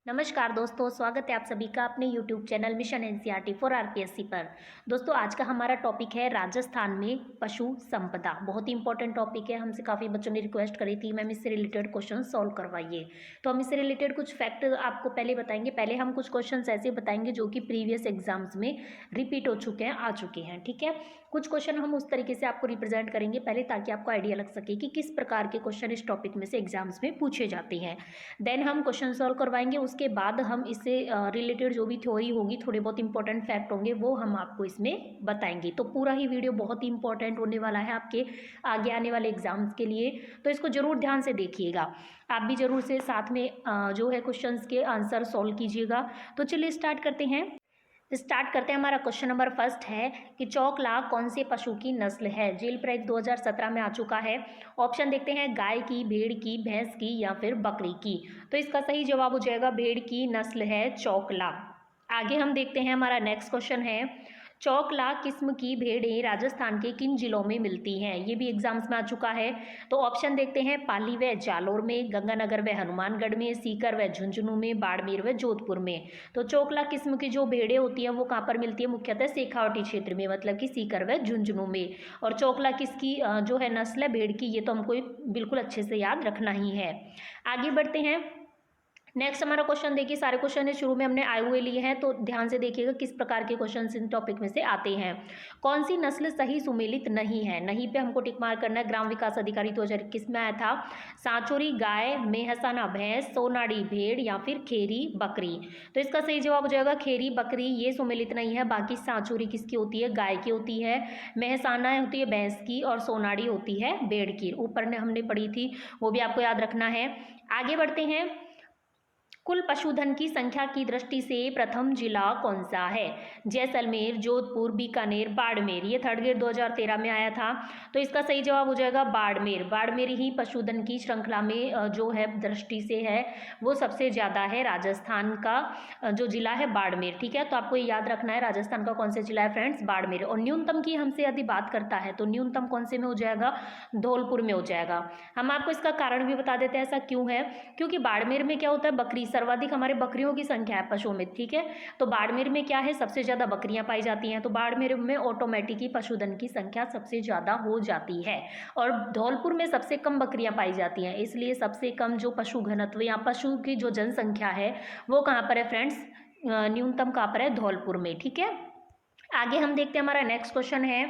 नमस्कार दोस्तों, स्वागत है आप सभी का अपने YouTube channel mission NCERT for RPSC पर। दोस्तों, आज का हमारा टॉपिक है राजस्थान में पशु संपदा। बहुत ही इंपॉर्टेंट टॉपिक है। हमसे काफ़ी बच्चों ने रिक्वेस्ट करी थी मैम इससे रिलेटेड क्वेश्चन सॉल्व करवाइए। तो हम इससे रिलेटेड कुछ फैक्ट आपको पहले बताएंगे। पहले हम कुछ क्वेश्चन ऐसे बताएंगे जो कि प्रीवियस एग्जाम्स में रिपीट हो चुके हैं, आ चुके हैं। ठीक है, कुछ क्वेश्चन हम उस तरीके से आपको रिप्रेजेंट करेंगे पहले, ताकि आपको आइडिया लग सके कि किस प्रकार के क्वेश्चन इस टॉपिक में से एग्जाम्स में पूछे जाते हैं। देन हम क्वेश्चन सॉल्व करवाएंगे। उसके बाद हम इससे रिलेटेड जो भी थ्योरी होगी, थोड़े बहुत इंपॉर्टेंट फैक्ट होंगे, वो हम आपको इसमें बताएंगे। तो पूरा ही वीडियो बहुत ही इंपॉर्टेंट होने वाला है आपके आगे आने वाले एग्जाम्स के लिए। तो इसको जरूर ध्यान से देखिएगा। आप भी जरूर से साथ में जो है क्वेश्चंस के आंसर सॉल्व कीजिएगा। तो चलिए स्टार्ट करते हैं। हमारा क्वेश्चन नंबर फर्स्ट है कि चौकला कौन से पशु की नस्ल है। जेल प्रेग 2017 में आ चुका है। ऑप्शन देखते हैं, गाय की, भेड़ की, भैंस की या फिर बकरी की। तो इसका सही जवाब हो जाएगा भेड़ की नस्ल है चौकला। आगे हम देखते हैं, हमारा नेक्स्ट क्वेश्चन है, चौकला किस्म की भेड़ें राजस्थान के किन जिलों में मिलती हैं। ये भी एग्जाम्स में आ चुका है। तो ऑप्शन देखते हैं, पाली व जालोर में, गंगानगर व हनुमानगढ़ में, सीकर व झुंझुनू में, बाड़मेर व जोधपुर में। तो चौकला किस्म की जो भेड़ें होती हैं वो कहाँ पर मिलती है, मुख्यतः शेखावाटी क्षेत्र में, मतलब कि सीकर व झुंझुनू में। और चौकला किसकी जो है नस्ल है भेड़ की, ये तो हमको बिल्कुल अच्छे से याद रखना ही है। आगे बढ़ते हैं। नेक्स्ट हमारा क्वेश्चन देखिए, सारे क्वेश्चन शुरू में हमने आए हुए लिए हैं, तो ध्यान से देखिएगा किस प्रकार के क्वेश्चन इन टॉपिक में से आते हैं। कौन सी नस्ल सही सुमेलित नहीं है, नहीं पे हमको टिक मार्क करना है। ग्राम विकास अधिकारी 2021 में आया था। सांचोरी गाय, मेहसाना भैंस, सोनाड़ी भेड़ या फिर खेरी बकरी। तो इसका सही जवाब हो जाएगा खेरी बकरी, ये सुमेलित नहीं है। बाकी सांचोरी किसकी होती है, गाय की होती है, मेहसाना होती है भैंस की, और सोनाड़ी होती है भेड़ की। ऊपर ने हमने पढ़ी थी, वो भी आपको याद रखना है। आगे बढ़ते हैं। कुल पशुधन की संख्या की दृष्टि से प्रथम जिला कौन सा है। जैसलमेर, जोधपुर, बीकानेर, बाड़मेर। ये थर्ड ग्रेड 2013 में आया था। तो इसका सही जवाब हो जाएगा बाड़मेर। बाड़मेर ही पशुधन की श्रृंखला में जो है दृष्टि से है वो सबसे ज़्यादा है। राजस्थान का जो जिला है बाड़मेर। ठीक है, तो आपको ये याद रखना है राजस्थान का कौन सा जिला है फ्रेंड्स, बाड़मेर। और न्यूनतम की हमसे यदि बात करता है तो न्यूनतम कौन से में हो जाएगा, धौलपुर में हो जाएगा। हम आपको इसका कारण भी बता देते हैं, ऐसा क्यों है, क्योंकि बाड़मेर में क्या होता है, बकरी सर्वाधिक हमारे बकरियों की संख्या है पशुओं में। ठीक है, तो बाड़मेर में क्या है, सबसे ज्यादा बकरियां पाई जाती हैं। तो बाड़मेर में ऑटोमेटिक पशुधन की संख्या सबसे ज्यादा हो जाती है। और धौलपुर में सबसे कम बकरियां पाई जाती हैं, इसलिए सबसे कम जो पशु घनत्व या पशु की जो जनसंख्या है वो कहाँ पर है फ्रेंड्स, न्यूनतम कहाँ पर है, धौलपुर में। ठीक है, आगे हम देखते हैं, हमारा नेक्स्ट क्वेश्चन है,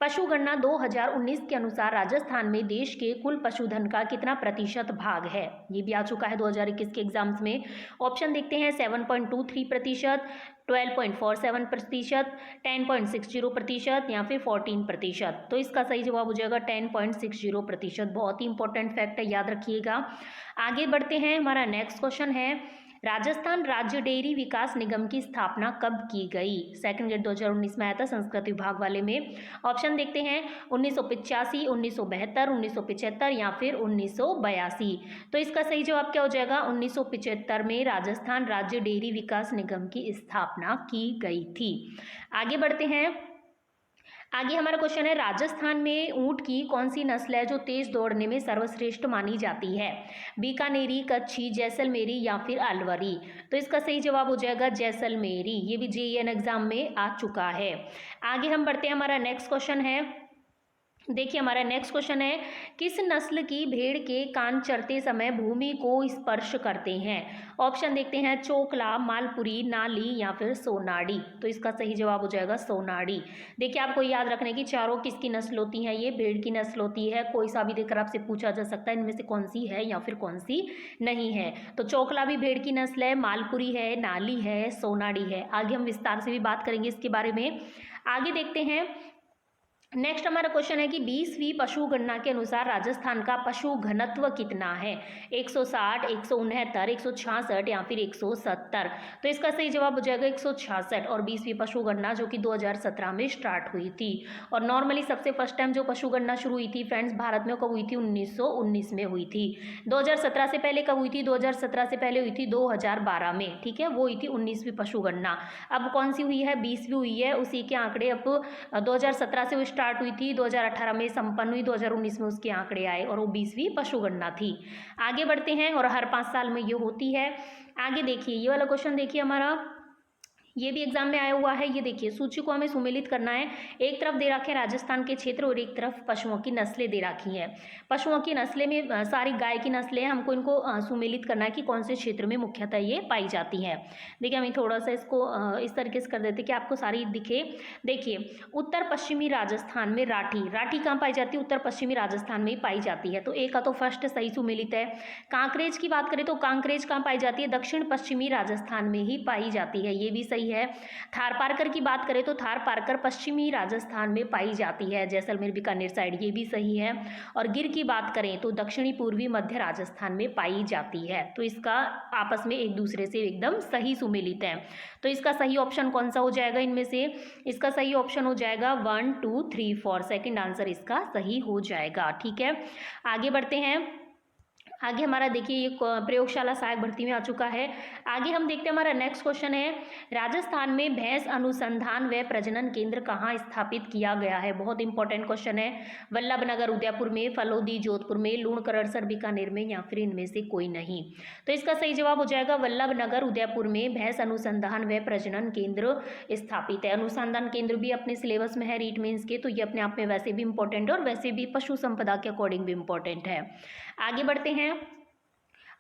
पशुगणना 2019 के अनुसार राजस्थान में देश के कुल पशुधन का कितना प्रतिशत भाग है। ये भी आ चुका है 2021 के एग्जाम्स में। ऑप्शन देखते हैं, 7.23%, 12.47%, 10.60% या फिर 14%। तो इसका सही जवाब हो जाएगा 10.60%। बहुत ही इंपॉर्टेंट फैक्ट है, याद रखिएगा। आगे बढ़ते हैं, हमारा नेक्स्ट क्वेश्चन है, राजस्थान राज्य डेयरी विकास निगम की स्थापना कब की गई। सेकंड ग्रेड 2019 में आया था, संस्कृत विभाग वाले में। ऑप्शन देखते हैं, 1985, 1972, 1975 या फिर 1982। तो इसका सही जवाब क्या हो जाएगा, 1975 में राजस्थान राज्य डेयरी विकास निगम की स्थापना की गई थी। आगे बढ़ते हैं। आगे हमारा क्वेश्चन है, राजस्थान में ऊंट की कौन सी नस्ल है जो तेज दौड़ने में सर्वश्रेष्ठ मानी जाती है। बीकानेरी, कच्छी, जैसलमेरी या फिर अलवरी। तो इसका सही जवाब हो जाएगा जैसलमेरी। ये भी जेईएन एग्जाम में आ चुका है। आगे हम बढ़ते हैं, हमारा नेक्स्ट क्वेश्चन है, देखिए हमारा नेक्स्ट क्वेश्चन है, किस नस्ल की भेड़ के कान चरते समय भूमि को स्पर्श करते हैं। ऑप्शन देखते हैं, चोकला, मालपुरी, नाली या फिर सोनाड़ी। तो इसका सही जवाब हो जाएगा सोनाड़ी। देखिए आपको याद रखने की चारों किसकी नस्ल होती है, ये भेड़ की नस्ल होती है। कोई सा भी देखकर आपसे पूछा जा सकता है इनमें से कौन सी है या फिर कौन सी नहीं है। तो चोकला भी भेड़ की नस्ल है, मालपुरी है, नाली है, सोनाड़ी है। आगे हम विस्तार से भी बात करेंगे इसके बारे में। आगे देखते हैं, नेक्स्ट हमारा क्वेश्चन है कि 20वीं पशु गणना के अनुसार राजस्थान का पशु घनत्व कितना है। 160, 169, 166 या फिर 170। तो इसका सही जवाब हो जाएगा 166। और 20वीं पशु गणना जो कि 2017 में स्टार्ट हुई थी। और नॉर्मली सबसे फर्स्ट टाइम जो पशु गणना शुरू हुई थी फ्रेंड्स भारत में, कब हुई थी, 1919 में हुई थी। 2017 से पहले कब हुई थी, 2017 से पहले हुई थी 2012 में। ठीक है, वो हुई थी 19वीं पशु गणना। अब कौन सी हुई है, 20वीं हुई है। उसी के आंकड़े अब 2017 से स्टार्ट हुई थी, 2018 में संपन्न हुई, 2019 में उसके आंकड़े आए और वो 20वीं पशुगणना थी। आगे बढ़ते हैं और हर 5 साल में ये होती है। आगे देखिए ये वाला क्वेश्चन देखिए हमारा, ये भी एग्जाम में आया हुआ है। ये देखिए सूची को हमें सुमेलित करना है। एक तरफ दे रखे हैं राजस्थान के क्षेत्र और एक तरफ पशुओं की नस्लें दे रखी हैं। पशुओं की नस्लें में सारी गाय की नस्लें हैं, हमको इनको सुमेलित करना है कि कौन से क्षेत्र में मुख्यतः ये पाई जाती हैं। देखिए हम थोड़ा सा इसको इस तरीके से कर देते कि आपको सारी दिखे। देखिए उत्तर पश्चिमी राजस्थान में राठी, राठी कहाँ पाई जाती है? उत्तर पश्चिमी राजस्थान में ही पाई जाती है, तो एक का तो फर्स्ट सही सुमेलित है। कांकरेज की बात करें तो कांकरेज कहाँ पाई जाती है? दक्षिण पश्चिमी राजस्थान में ही पाई जाती है, ये भी सही है। थारपारकर की बात करें तो थारपारकर पश्चिमी राजस्थान में पाई जाती है, जैसलमेर बीकानेर साइड, ये भी सही है। और गिर की बात करें तो दक्षिणी पूर्वी मध्य राजस्थान में पाई जाती है, तो इसका आपस में एक दूसरे से एकदम सही सुमेलित है। तो इसका सही ऑप्शन कौन सा हो जाएगा इनमें से? इसका सही ऑप्शन हो जाएगा 1 2 3 4, सेकेंड आंसर इसका सही हो जाएगा। ठीक है, आगे बढ़ते हैं। आगे हमारा देखिए ये प्रयोगशाला सहायक भर्ती में आ चुका है। आगे हम देखते हैं हमारा नेक्स्ट क्वेश्चन है, राजस्थान में भैंस अनुसंधान व प्रजनन केंद्र कहाँ स्थापित किया गया है? बहुत इंपॉर्टेंट क्वेश्चन है। वल्लभनगर उदयपुर में, फलोदी जोधपुर में, लूणकरणसर बीकानेर में, या फिर इनमें से कोई नहीं। तो इसका सही जवाब हो जाएगा वल्लभनगर उदयपुर में भैंस अनुसंधान व प्रजनन केंद्र स्थापित है। अनुसंधान केंद्र भी अपने सिलेबस में है रीट मीन्स के, तो ये अपने आप में वैसे भी इंपॉर्टेंट है और वैसे भी पशु संपदा के अकॉर्डिंग भी इंपॉर्टेंट है। आगे बढ़ते हैं।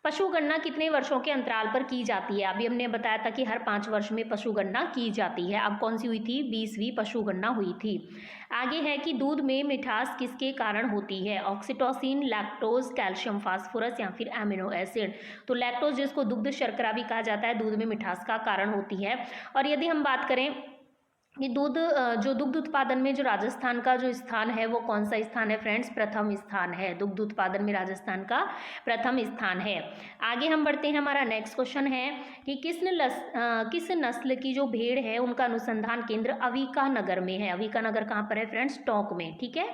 पशु गणना कितने वर्षों के अंतराल पर की जाती है? अभी हमने बताया था कि हर 5 वर्ष में पशु गणना की जाती है। अब कौन सी हुई थी? 20वीं पशु गणना हुई थी। आगे है कि दूध में मिठास किसके कारण होती है? ऑक्सीटोसिन, लैक्टोज, कैल्शियम, फास्फोरस, या फिर एमिनो एसिड। तो लैक्टोज जिसको दुग्ध शर्करा भी कहा जाता है, दूध में मिठास का कारण होती है। और यदि हम बात करें ये दूध जो दुग्ध उत्पादन में जो राजस्थान का जो स्थान है वो कौन सा स्थान है फ्रेंड्स? प्रथम स्थान है। दुग्ध उत्पादन में राजस्थान का प्रथम स्थान है। आगे हम बढ़ते हैं। हमारा नेक्स्ट क्वेश्चन है कि किस नस्ल की जो भेड़ है उनका अनुसंधान केंद्र अविका नगर में है। अविका नगर कहाँ पर है फ्रेंड्स? टोंक में। ठीक है,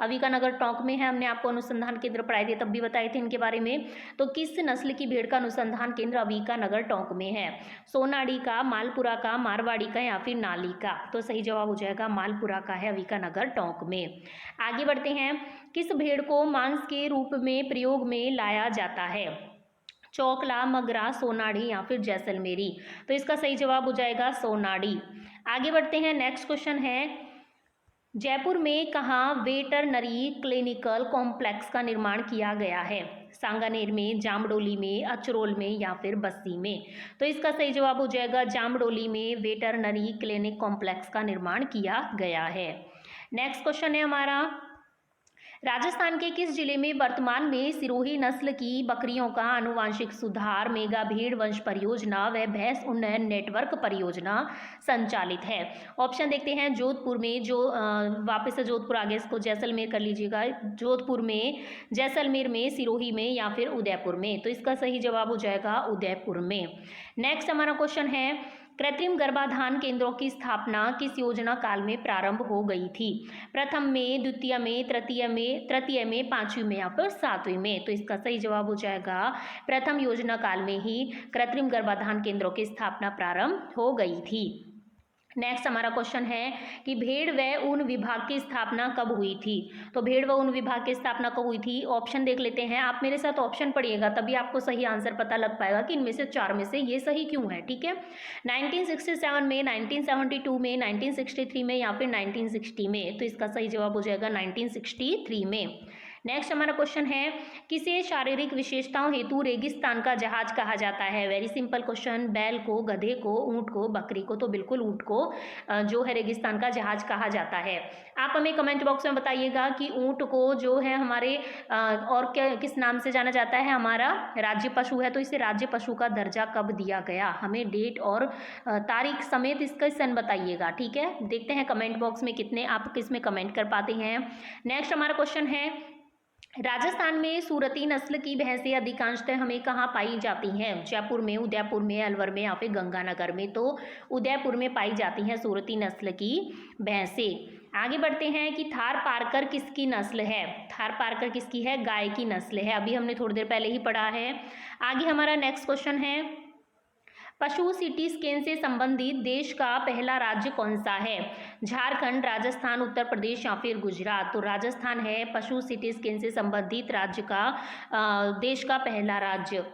अविका नगर टोंक में है। हमने आपको अनुसंधान केंद्र पढ़ाए थे, तब भी बताए थे इनके बारे में। तो किस नस्ल की भेड़ का अनुसंधान केंद्र अविका नगर टोंक में है? सोनाड़ी का, मालपुरा का, मारवाड़ी का, या फिर नाली का? तो सही जवाब हो जाएगा मालपुरा का है, अविका नगर टोंक में। आगे बढ़ते हैं। किस भेड़ को मांस के रूप में प्रयोग में लाया जाता है? चौकला, मगरा, सोनाड़ी, या फिर जैसलमेरी? तो इसका सही जवाब हो जाएगा सोनाड़ी। आगे बढ़ते हैं। नेक्स्ट क्वेश्चन है, जयपुर में कहाँ वेटरनरी क्लिनिकल कॉम्प्लेक्स का निर्माण किया गया है? सांगानेर में, जामडोली में, अचरोल में, या फिर बस्सी में? तो इसका सही जवाब हो जाएगा जामडोली में वेटरनरी क्लिनिक कॉम्प्लेक्स का निर्माण किया गया है। नेक्स्ट क्वेश्चन है हमारा, राजस्थान के किस जिले में वर्तमान में सिरोही नस्ल की बकरियों का आनुवांशिक सुधार मेगा भेड़ वंश परियोजना व भैंस उन्नयन नेटवर्क परियोजना संचालित है? ऑप्शन देखते हैं। जोधपुर में, जो वापस से जोधपुर आगे इसको जैसलमेर कर लीजिएगा, जोधपुर में, जैसलमेर में, सिरोही में, या फिर उदयपुर में? तो इसका सही जवाब हो जाएगा उदयपुर में। नेक्स्ट हमारा क्वेश्चन है, कृत्रिम गर्भाधान केंद्रों की स्थापना किस योजना काल में प्रारंभ हो गई थी? प्रथम में, द्वितीय में, तृतीय में, पांचवी में, या फिर सातवीं में? तो इसका सही जवाब हो जाएगा प्रथम योजना काल में ही कृत्रिम गर्भाधान केंद्रों की स्थापना प्रारंभ हो गई थी। नेक्स्ट हमारा क्वेश्चन है कि भेड़ व ऊन विभाग की स्थापना कब हुई थी? तो भेड़ व ऊन विभाग की स्थापना कब हुई थी? ऑप्शन देख लेते हैं। आप मेरे साथ ऑप्शन पढ़िएगा, तभी आपको सही आंसर पता लग पाएगा कि इनमें से 4 में से ये सही क्यों है। ठीक है, 1967 में, 1972 में, 1963 में, या फिर 1960 में? तो इसका सही जवाब हो जाएगा 1963 में। नेक्स्ट हमारा क्वेश्चन है, किसे शारीरिक विशेषताओं हेतु रेगिस्तान का जहाज कहा जाता है? Very simple question. बैल को, गधे को, ऊंट को, बकरी को? तो बिल्कुल ऊंट को जो है रेगिस्तान का जहाज कहा जाता है। आप हमें कमेंट बॉक्स में बताइएगा कि ऊंट को जो है हमारे और क्या किस नाम से जाना जाता है? हमारा राज्य पशु है, तो इसे राज्य पशु का दर्जा कब दिया गया? हमें डेट और तारीख समेत इसका सन बताइएगा। ठीक है, देखते हैं कमेंट बॉक्स में कितने आप किस में कमेंट कर पाते हैं। नेक्स्ट हमारा क्वेश्चन है, राजस्थान में सूरती नस्ल की भैंसें अधिकांशतः हमें कहाँ पाई जाती हैं? जयपुर में, उदयपुर में, अलवर में, या फिर गंगानगर में? तो उदयपुर में पाई जाती हैं सूरती नस्ल की भैंसें। आगे बढ़ते हैं कि थार पारकर किसकी नस्ल है? थार पारकर किसकी है? गाय की नस्ल है। अभी हमने थोड़ी देर पहले ही पढ़ा है। आगे हमारा नेक्स्ट क्वेश्चन है, पशु सीटी स्कैन से संबंधित देश का पहला राज्य कौन सा है? झारखंड, राजस्थान, उत्तर प्रदेश या फिर गुजरात? तो राजस्थान है पशु सीटी स्कैन से संबंधित राज्य का देश का पहला राज्य।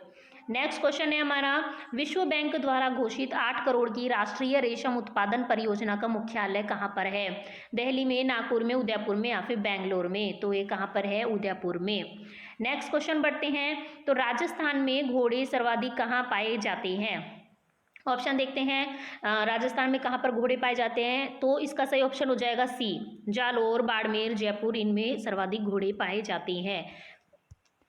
नेक्स्ट क्वेश्चन है हमारा, विश्व बैंक द्वारा घोषित 8 करोड़ की राष्ट्रीय रेशम उत्पादन परियोजना का मुख्यालय कहाँ पर है? दिल्ली में, नागपुर में, उदयपुर में या फिर बेंगलोर में? तो ये कहाँ पर है? उदयपुर में। नेक्स्ट क्वेश्चन बढ़ते हैं, तो राजस्थान में घोड़े सर्वाधिक कहाँ पाए जाते हैं? ऑप्शन देखते हैं, राजस्थान में कहाँ पर घोड़े पाए जाते हैं? तो इसका सही ऑप्शन हो जाएगा सी, जालोर, बाड़मेर, जयपुर, इनमें सर्वाधिक घोड़े पाए जाते हैं।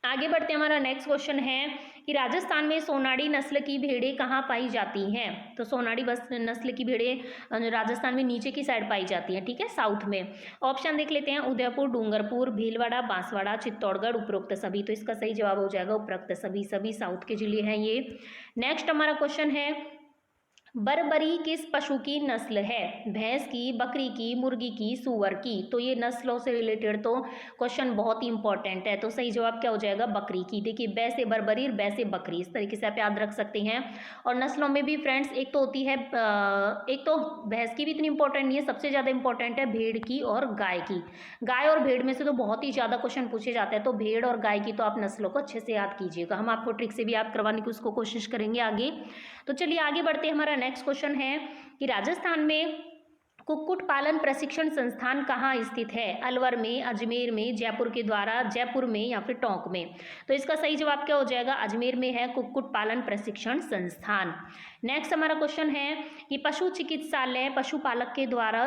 आगे बढ़ते हैं, हमारा नेक्स्ट क्वेश्चन है कि राजस्थान में सोनाड़ी नस्ल की भेड़ें कहाँ पाई जाती हैं? तो सोनाड़ी बस नस्ल की भेड़ें राजस्थान में नीचे की साइड पाई जाती हैं, ठीक है, साउथ में। ऑप्शन देख लेते हैं, उदयपुर, डूंगरपुर, भीलवाड़ा, बांसवाड़ा, चित्तौड़गढ़, उपरोक्त सभी। तो इसका सही जवाब हो जाएगा उपरोक्त सभी, सभी साउथ के जिले हैं ये। नेक्स्ट हमारा क्वेश्चन है, बर्बरी किस पशु की नस्ल है? भैंस की, बकरी की, मुर्गी की, सूअर की? तो ये नस्लों से रिलेटेड तो क्वेश्चन बहुत ही इंपॉर्टेंट है। तो सही जवाब क्या हो जाएगा? बकरी की। देखिए, बै से बर्बरी और बै से बकरी, इस तरीके से आप याद रख सकते हैं। और नस्लों में भी फ्रेंड्स एक तो होती है, एक तो भैंस की भी इतनी इंपॉर्टेंट नहीं है, सबसे ज़्यादा इंपॉर्टेंट है भेड़ की और गाय की। गाय और भेड़ में से तो बहुत ही ज़्यादा क्वेश्चन पूछे जाते हैं, तो भेड़ और गाय की तो आप नस्लों को अच्छे से याद कीजिएगा। हम आपको ट्रिक से भी याद करवाने की उसको कोशिश करेंगे आगे। तो चलिए आगे बढ़ते हैं, हमारा नेक्स्ट क्वेश्चन है कि राजस्थान में कुक्कुट पालन प्रशिक्षण संस्थान कहाँ स्थित है? अलवर में, अजमेर में, जयपुर के द्वारा, जयपुर में या फिर टोंक में? तो इसका सही जवाब क्या हो जाएगा? अजमेर में है कुक्कुट पालन प्रशिक्षण संस्थान। नेक्स्ट हमारा क्वेश्चन है कि पशु चिकित्सालय पशुपालक के द्वारा,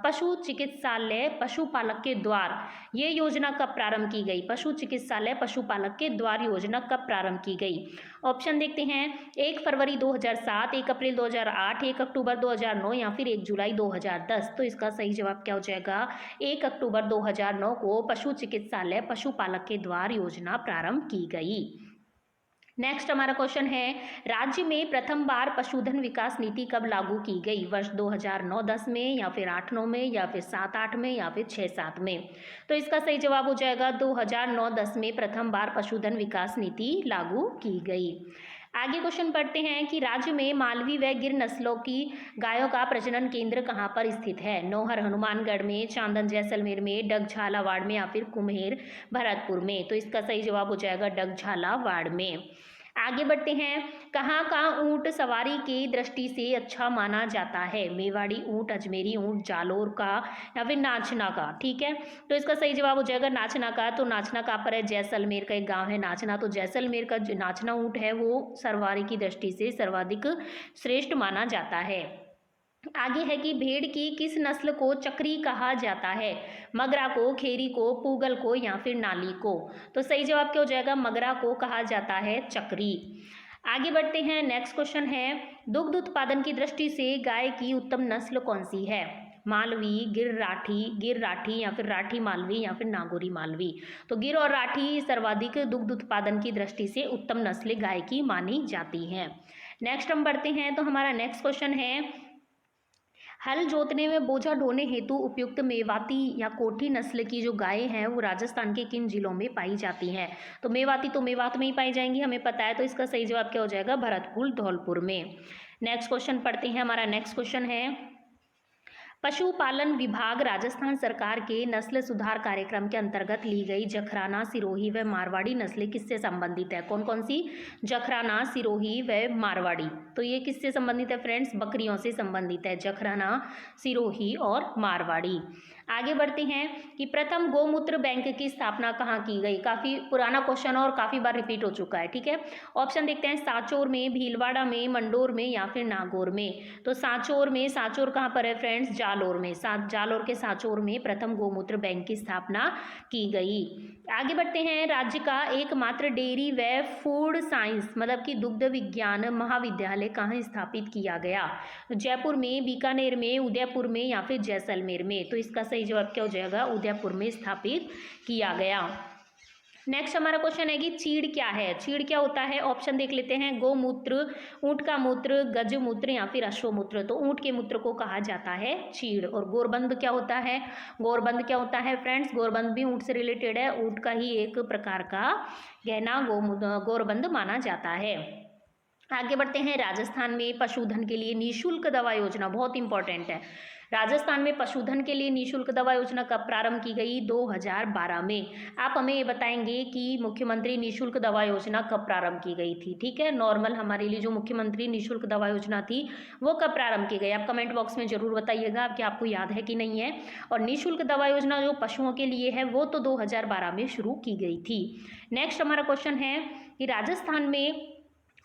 पशु चिकित्सालय पशुपालक के द्वार, ये योजना कब प्रारंभ की गई? पशु चिकित्सालय पशुपालक के द्वार योजना कब प्रारंभ की गई? ऑप्शन देखते हैं, 1 फरवरी 2007, 1 अप्रैल 2008, 1 अक्टूबर 2009 या फिर 1 जुलाई 2010? तो इसका सही जवाब क्या हो जाएगा? 1 अक्टूबर 2009 को पशु चिकित्सालय पशुपालक के द्वार योजना प्रारंभ की गई। नेक्स्ट हमारा क्वेश्चन है, राज्य में प्रथम बार पशुधन विकास नीति कब लागू की गई? वर्ष 2009-10 में या फिर 8-9 में या फिर 7-8 में या फिर 6-7 में? तो इसका सही जवाब हो जाएगा 2009-10 में प्रथम बार पशुधन विकास नीति लागू की गई। आगे क्वेश्चन पढ़ते हैं कि राज्य में मालवी व गिर नस्लों की गायों का प्रजनन केंद्र कहाँ पर स्थित है? नौहर हनुमानगढ़ में, चांदन जैसलमेर में, डग झालावाड़ में या फिर कुम्हेर भरतपुर में? तो इसका सही जवाब हो जाएगा डग झालावाड़ में। आगे बढ़ते हैं, कहाँ का ऊंट सवारी की दृष्टि से अच्छा माना जाता है? मेवाड़ी ऊंट, अजमेरी ऊंट, जालोर का या फिर नाचना का? ठीक है, तो इसका सही जवाब हो जाएगा नाचना का। तो नाचना कहाँ पर है? जैसलमेर का एक गांव है नाचना। तो जैसलमेर का जो नाचना ऊंट है वो सवारी की दृष्टि से सर्वाधिक श्रेष्ठ माना जाता है। आगे है कि भेड़ की किस नस्ल को चक्री कहा जाता है? मगरा को, खेरी को, पूगल को या फिर नाली को? तो सही जवाब क्या हो जाएगा? मगरा को कहा जाता है चक्री। आगे बढ़ते हैं, नेक्स्ट क्वेश्चन है, दुग्ध उत्पादन की दृष्टि से गाय की उत्तम नस्ल कौन सी है? मालवी, गिर राठी या फिर राठी मालवी या फिर नागौरी मालवी? तो गिर और राठी सर्वाधिक दुग्ध उत्पादन की दृष्टि से उत्तम नस्लें गाय की मानी जाती हैं। नेक्स्ट हम बढ़ते हैं, तो हमारा नेक्स्ट क्वेश्चन है, हल जोतने में बोझा ढोने हेतु उपयुक्त मेवाती या कोठी नस्ल की जो गायें हैं वो राजस्थान के किन जिलों में पाई जाती हैं? तो मेवाती तो मेवात में ही पाई जाएंगी, हमें पता है। तो इसका सही जवाब क्या हो जाएगा? भरतपुर, धौलपुर में। नेक्स्ट क्वेश्चन पढ़ते हैं, हमारा नेक्स्ट क्वेश्चन है, पशुपालन विभाग राजस्थान सरकार के नस्ल सुधार कार्यक्रम के अंतर्गत ली गई जखराना, सिरोही व मारवाड़ी नस्लें किससे संबंधित है? कौन कौन सी? जखराना, सिरोही व मारवाड़ी। तो ये किससे संबंधित है फ्रेंड्स? बकरियों से संबंधित है, जखराना, सिरोही और मारवाड़ी। आगे बढ़ते हैं कि प्रथम गोमूत्र बैंक की स्थापना कहाँ की गई? काफ़ी पुराना क्वेश्चन और काफ़ी बार रिपीट हो चुका है, ठीक है। ऑप्शन देखते हैं, सांचौर में, भीलवाड़ा में, मंडोर में या फिर नागौर में? तो सांचौर में, सांचौर कहाँ पर है फ्रेंड्स? जालोर में। जालोर के सांचौर में प्रथम गोमूत्र बैंक की स्थापना की गई। आगे बढ़ते हैं, राज्य का एकमात्र डेयरी व फूड साइंस मतलब कि दुग्ध विज्ञान महाविद्यालय कहाँ स्थापित किया गया? जयपुर में, बीकानेर में, उदयपुर में या फिर जैसलमेर में? तो इसका सही जवाब क्या हो जाएगा? उदयपुर में स्थापित किया गया। नेक्स्ट हमारा क्वेश्चन है कि चीड़ क्या है? चीड़ क्या होता है? ऑप्शन देख लेते हैं, गोमूत्र, ऊंट का मूत्र, गजमूत्र या फिर अश्वमूत्र। तो ऊंट के मूत्र को कहा जाता है चीड़। और गोरबंद क्या होता है? गोरबंद क्या होता है फ्रेंड्स? गोरबंद भी ऊंट से रिलेटेड है, ऊंट का ही एक प्रकार का गहना गोरबंद माना जाता है। आगे बढ़ते हैं। राजस्थान में पशुधन के लिए निःशुल्क दवा योजना बहुत इंपॉर्टेंट है। राजस्थान में पशुधन के लिए निःशुल्क दवा योजना कब प्रारंभ की गई? 2012 में। आप हमें ये बताएंगे कि मुख्यमंत्री निःशुल्क दवा योजना कब प्रारंभ की गई थी। ठीक है, नॉर्मल हमारे लिए जो मुख्यमंत्री निःशुल्क दवा योजना थी वो कब प्रारंभ की गई? आप कमेंट बॉक्स में जरूर बताइएगा कि आपको याद है कि नहीं है। और निःशुल्क दवा योजना जो पशुओं के लिए है वो तो 2012 में शुरू की गई थी। नेक्स्ट हमारा क्वेश्चन है कि राजस्थान में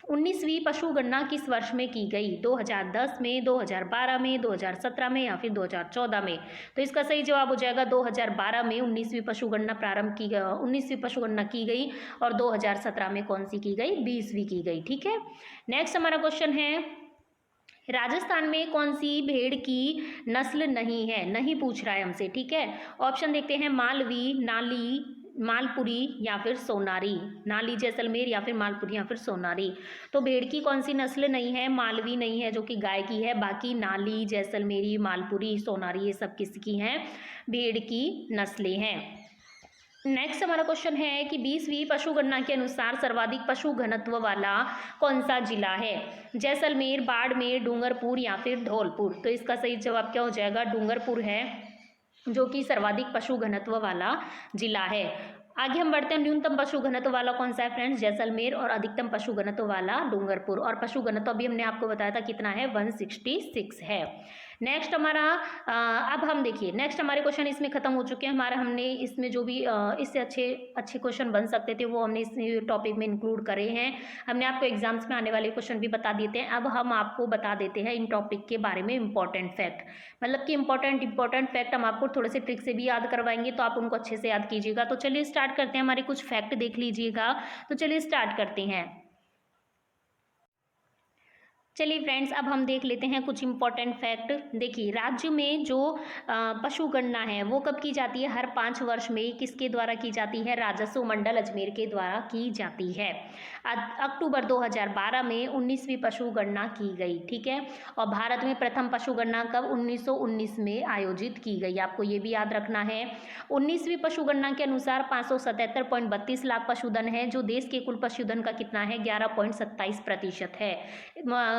19वीं पशु गणना किस वर्ष में की गई? 2010 में, 2012 में, 2017 में या फिर 2014 में? तो इसका सही जवाब हो जाएगा 2012 में 19वीं पशु गणना प्रारंभ की 19वीं पशु गणना की गई। और 2017 में कौन सी की गई? 20वीं की गई। ठीक है, नेक्स्ट हमारा क्वेश्चन है राजस्थान में कौन सी भेड़ की नस्ल नहीं है? नहीं पूछ रहा है हमसे। ठीक है, ऑप्शन देखते हैं। मालवी, नाली, मालपुरी या फिर सोनारी। नाली जैसलमेर या फिर मालपुरी या फिर सोनारी। तो भेड़ की कौन सी नस्ल नहीं है? मालवी नहीं है जो कि गाय की है, बाकी नाली, जैसलमेरी, मालपुरी, सोनारी ये सब किसकी हैं? भेड़ की नस्लें हैं। नेक्स्ट हमारा क्वेश्चन है कि 20वीं पशु गणना के अनुसार सर्वाधिक पशु घनत्व वाला कौन सा जिला है? जैसलमेर, बाड़मेर, डूंगरपुर या फिर धौलपुर? तो इसका सही जवाब क्या हो जाएगा? डूंगरपुर है जो कि सर्वाधिक पशु घनत्व वाला जिला है। आगे हम बढ़ते हैं। न्यूनतम पशु घनत्व वाला कौन सा है फ्रेंड्स? जैसलमेर। और अधिकतम पशु घनत्व वाला डूंगरपुर। और पशु घनत्व अभी हमने आपको बताया था कितना है? 166 है। नेक्स्ट हमारा अब हम देखिए नेक्स्ट हमारे क्वेश्चन इसमें खत्म हो चुके हैं हमारा। हमने इसमें जो भी इससे अच्छे क्वेश्चन बन सकते थे वो हमने इस टॉपिक में इंक्लूड करे हैं। हमने आपको एग्जाम्स में आने वाले क्वेश्चन भी बता देते हैं। अब हम आपको बता देते हैं इन टॉपिक के बारे में इंपॉर्टेंट फैक्ट, मतलब कि इंपॉर्टेंट फैक्ट हम आपको थोड़े से ट्रिक से भी याद करवाएंगे तो आप उनको अच्छे से याद कीजिएगा। तो चलिए स्टार्ट करते हैं। हमारे कुछ फैक्ट देख लीजिएगा। तो चलिए स्टार्ट करते हैं। चलिए फ्रेंड्स, अब हम देख लेते हैं कुछ इंपॉर्टेंट फैक्ट। देखिए, राज्य में जो पशु गणना है वो कब की जाती है? हर 5 वर्ष में। किसके द्वारा की जाती है? राजस्व मंडल अजमेर के द्वारा की जाती है। अक्टूबर 2012 में 19वीं पशु गणना की गई। ठीक है, और भारत में प्रथम पशु गणना कब? 1919 में आयोजित की गई। आपको ये भी याद रखना है। 19वीं पशु गणना के अनुसार 577.32 लाख पशुधन है, जो देश के कुल पशुधन का कितना है? 11.27% है।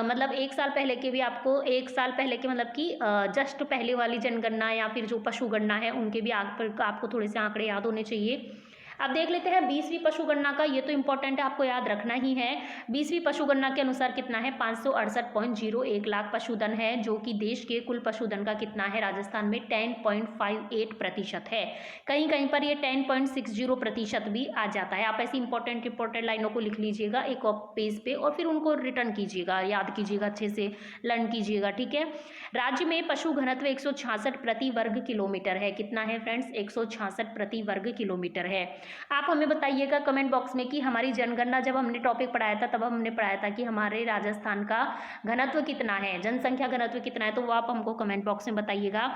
मतलब 1 साल पहले के भी आपको 1 साल पहले के मतलब कि जस्ट पहले वाली जनगणना या फिर जो पशु गणना है उनके भी आपको थोड़े से आंकड़े याद होने चाहिए। अब देख लेते हैं 20वीं पशु गणना का। ये तो इंपॉर्टेंट है, आपको याद रखना ही है। 20वीं पशु गणना के अनुसार कितना है? 568.01 लाख पशुधन है, जो कि देश के कुल पशुधन का कितना है? राजस्थान में 10.58% है। कहीं कहीं पर ये 10.60% भी आ जाता है। आप ऐसी इंपॉर्टेंट लाइनों को लिख लीजिएगा एक पेज पे और फिर उनको रिटर्न कीजिएगा, याद कीजिएगा, अच्छे से लर्न कीजिएगा। ठीक है, राज्य में पशु घनत्व 166 प्रति वर्ग किलोमीटर है। कितना है फ्रेंड्स? 166 प्रति वर्ग किलोमीटर है। आप हमें बताइएगा कमेंट बॉक्स में कि हमारी जनगणना जब हमने टॉपिक पढ़ाया था तब हमने पढ़ाया था कि हमारे राजस्थान का घनत्व कितना है, जनसंख्या घनत्व कितना है, तो वो आप हमको कमेंट बॉक्स में बताइएगा।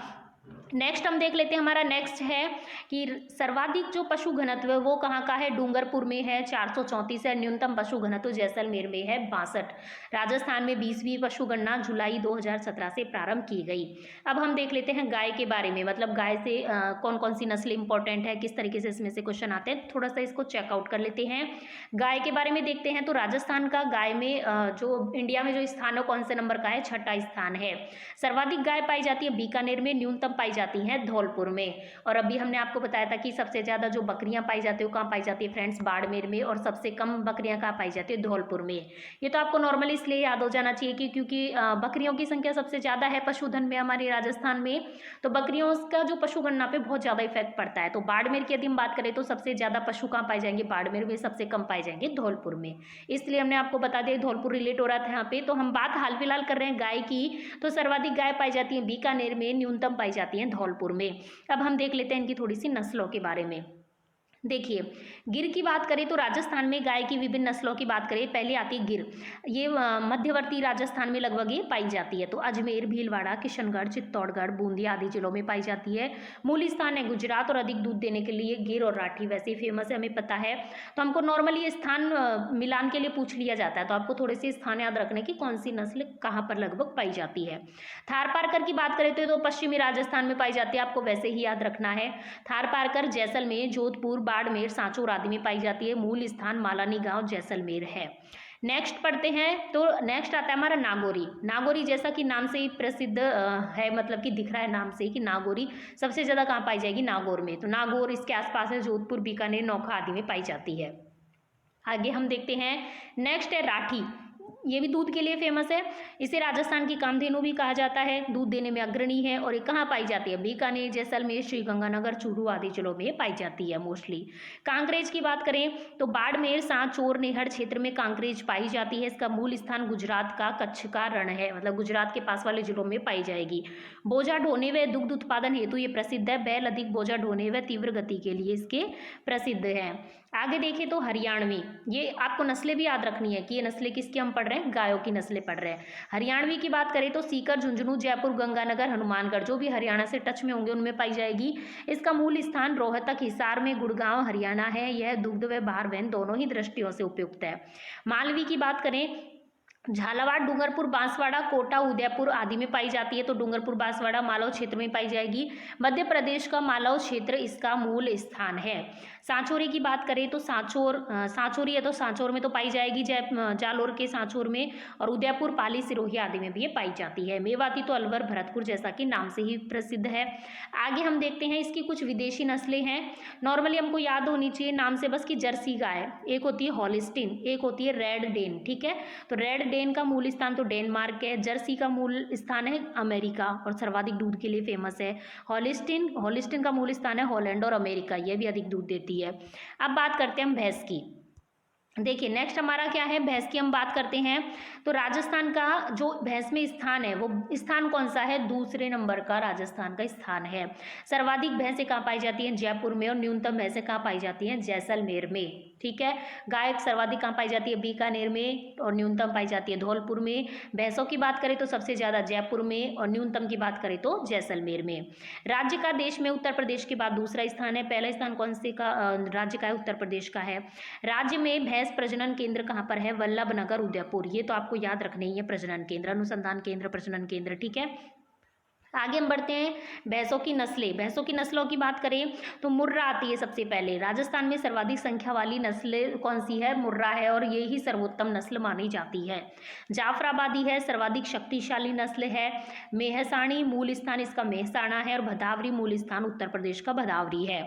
नेक्स्ट हम देख लेते हैं। हमारा नेक्स्ट है कि सर्वाधिक जो पशु घनत्व है वो कहाँ का है? डूंगरपुर में है, 434 है। न्यूनतम पशु घनत्व जैसलमेर में है, 62। राजस्थान में 20वीं पशु गणना जुलाई 2017 से प्रारंभ की गई। अब हम देख लेते हैं गाय के बारे में, मतलब गाय से कौन कौन सी नस्ल इंपॉर्टेंट है, किस तरीके से इसमें से क्वेश्चन आते हैं, थोड़ा सा इसको चेकआउट कर लेते हैं। गाय के बारे में देखते हैं तो राजस्थान का गाय में जो इंडिया में जो स्थान है कौन से नंबर का है? 6ठा स्थान है। सर्वाधिक गाय पाई जाती है बीकानेर में, न्यूनतम पाई जाती हैं धौलपुर में। और अभी हमने आपको बताया था कि सबसे ज्यादा जो बकरियां पाई जाती है वो कहाँ पाई जाती है फ्रेंड्स? बाड़मेर में। और सबसे कम बकरियां कहाँ पाई जाती है? धौलपुर में। ये तो आपको नॉर्मली इसलिए याद हो जाना चाहिए कि क्योंकि बकरियों की संख्या सबसे ज्यादा है पशुधन में हमारे राजस्थान में, तो बकरियों का जो पशु गणना पे बहुत ज्यादा इफेक्ट पड़ता है। तो बाड़मेर की यदि हम बात करें तो सबसे ज्यादा पशु कहाँ पाए जाएंगे? बाड़मेर में। सबसे कम पाए जाएंगे धौलपुर में। इसलिए हमने आपको बता दिया धौलपुर रिलेट हो रहा था यहाँ पे। तो हम बात हाल फिलहाल कर रहे हैं गाय की, तो सर्वाधिक गाय पाई जाती है बीकानेर में, न्यूनतम पाई जाती है धौलपुर में। अब हम देख लेते हैं इनकी थोड़ी सी नस्लों के बारे में। देखिए, गिर की बात करें तो राजस्थान में गाय की विभिन्न नस्लों की बात करें, पहले आती है गिर। ये मध्यवर्ती राजस्थान में लगभग ये पाई जाती है। तो अजमेर, भीलवाड़ा, किशनगढ़, चित्तौड़गढ़, बूंदी आदि जिलों में पाई जाती है। मूल स्थान है गुजरात और अधिक दूध देने के लिए गिर और राठी वैसे ही फेमस है, हमें पता है। तो हमको नॉर्मली ये स्थान मिलान के लिए पूछ लिया जाता है, तो आपको थोड़े से स्थान याद रखने की कौन सी नस्ल कहाँ पर लगभग पाई जाती है। थारपारकर की बात करें तो पश्चिमी राजस्थान में पाई जाती है, आपको वैसे ही याद रखना है। थारपारकर जैसलमेर, जोधपुर, बाड़मेर, सांचौर आदि में पाई जाती है। मूल स्थान मालानी गांव जैसलमेर है। नेक्स्ट पढ़ते हैं तो नेक्स्ट आता है हमारा नागौरी। नागौरी जैसा कि नाम से ही प्रसिद्ध है, मतलब कि दिख रहा है नाम से ही कि नागौरी सबसे ज़्यादा कहाँ पाई जाएगी, नागौर में। तो नागौर इसके आसपास है, जोधपुर, बीकानेर, नौखा आदि में पाई जाती है। आगे हम देखते हैं, नेक्स्ट है राठी। ये भी दूध के लिए फेमस है। इसे राजस्थान की कामधेनु भी कहा जाता है, दूध देने में अग्रणी है। और ये कहाँ पाई जाती है, बीकानेर, जैसलमेर, श्रीगंगानगर, चूरू आदि जिलों में पाई जाती है मोस्टली। कांकरेज की बात करें तो बाड़मेर, सांचौर, नेहर क्षेत्र में कांकरेज पाई जाती है। इसका मूल स्थान गुजरात का कच्छ का रण है, मतलब गुजरात के पास वाले जिलों में पाई जाएगी। बोझा ढोने व दुग्ध उत्पादन हेतु ये प्रसिद्ध है। बैल अधिक बोझा ढोने व तीव्र गति के लिए इसके प्रसिद्ध है। आगे देखें तो हरियाणवी, ये आपको नस्लें भी याद रखनी है कि ये नस्लें किसकी हम पढ़ रहे हैं, गायों की नस्लें पढ़ रहे हैं। हरियाणवी की बात करें तो सीकर, झुंझुनू, जयपुर, गंगानगर, हनुमानगढ़, जो भी हरियाणा से टच में होंगे उनमें पाई जाएगी। इसका मूल स्थान रोहतक, हिसार में गुड़गांव, हरियाणा है। यह दुग्ध व भार वहन दोनों ही दृष्टियों से उपयुक्त है। मालवी की बात करें, झालावाड़, डूंगरपुर, बांसवाड़ा, कोटा, उदयपुर आदि में पाई जाती है। तो डूंगरपुर, बांसवाड़ा मालव क्षेत्र में पाई जाएगी। मध्य प्रदेश का मालव क्षेत्र इसका मूल स्थान है। सांचौरी की बात करें तो सांचौरी है तो सांचौर में तो पाई जाएगी, जालोर के सांचौर में। और उदयपुर, पाली, सिरोही आदि में भी ये पाई जाती है। मेवाती तो अलवर, भरतपुर जैसा कि नाम से ही प्रसिद्ध है। आगे हम देखते हैं इसकी कुछ विदेशी नस्लें हैं, नॉर्मली हमको याद होनी चाहिए नाम से बस कि जर्सी गाय, एक होती है हॉलिस्टीन, एक होती है रेड डेन। ठीक है, तो रेड डेन का मूल स्थान तो डेनमार्क है। जर्सी का मूल स्थान है अमेरिका और सर्वाधिक दूध के लिए फेमस है। हॉलिस्टीन का मूल स्थान है हॉलैंड और अमेरिका, यह भी अधिक दूध देती है। अब बात करते हैं हम भैंस की। देखिए नेक्स्ट हमारा क्या है, भैंस की हम बात करते हैं तो राजस्थान का जो भैंस में स्थान है वो स्थान कौन सा है, दूसरे नंबर का राजस्थान का स्थान है। सर्वाधिक भैंसें कहाँ पाई जाती हैं, जयपुर में। और न्यूनतम भैंसें कहाँ पाई जाती हैं, जैसलमेर में। ठीक है, गाय सर्वाधिक कहाँ पाई जाती है, बीकानेर में। और न्यूनतम पाई जाती है धौलपुर में। भैंसों की बात करें तो सबसे ज़्यादा जयपुर में, और न्यूनतम की बात करें तो जैसलमेर में। राज्य का देश में उत्तर प्रदेश के बाद दूसरा स्थान है। पहला स्थान कौन से का राज्य का है, उत्तर प्रदेश का है। राज्य में भैंस प्रजनन केंद्र कहाँ पर है, वल्लभनगर, उदयपुर। ये तो आपको याद रखने ही है, प्रजनन केंद्र, अनुसंधान केंद्र, प्रजनन केंद्र। ठीक है, आगे हम बढ़ते हैं, भैंसों की नस्लें। भैंसों की नस्लों की बात करें तो मुर्रा आती है सबसे पहले। राजस्थान में सर्वाधिक संख्या वाली नस्ल कौन सी है, मुर्रा है, और ये ही सर्वोत्तम नस्ल मानी जाती है। जाफराबादी है, सर्वाधिक शक्तिशाली नस्ल है। मेहसाणी, मूल स्थान इसका मेहसाणा है। और भदावरी, मूल स्थान उत्तर प्रदेश का भदावरी है।